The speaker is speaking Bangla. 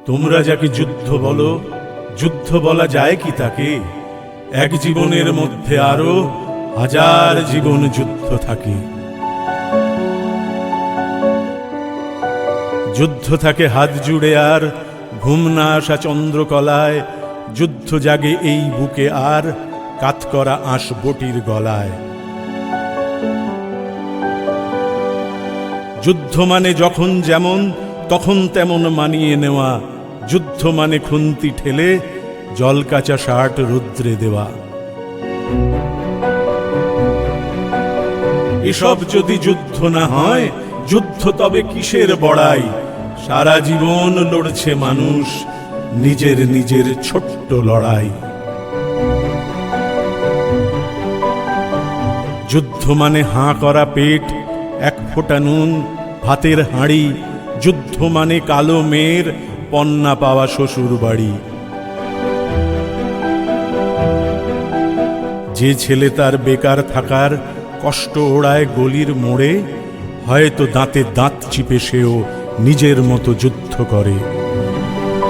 তোমরা যাকে যুদ্ধ বলো, যুদ্ধ বলা যায় কি তাকে? এক জীবনের মধ্যে আরো হাজার জীবন যুদ্ধ থাকে। যুদ্ধ থাকে হাত জুড়ে আর ঘুম না আসা চন্দ্রকলায়, যুদ্ধ জাগে এই বুকে আর কাত করা আঁশ বটির গলায়। যুদ্ধ মানে যখন যেমন তখন তেমন মানিয়ে নেওয়া, যুদ্ধ মানে খুন্তি ঠেলে জল কাঁচা শার্ট রুদ্রে দেওয়া। এসব যদি যুদ্ধ না হয়, যুদ্ধ তবে কিসের বড়াই? সারা জীবন লড়ছে মানুষ নিজের নিজের ছোট্ট লড়াই। যুদ্ধ মানে হাঁ করা পেট, এক ফোঁটা নুন, ভাতের হাঁড়ি। যুদ্ধ মানে কালো মেয়ের পন্না পাওয়া শ্বশুর বাড়ি। যে ছেলে তার বেকার থাকার কষ্ট ওড়ায় গলির মোড়ে, হয়তো দাঁতে দাঁত চিপে সেও নিজের মতো যুদ্ধ করে।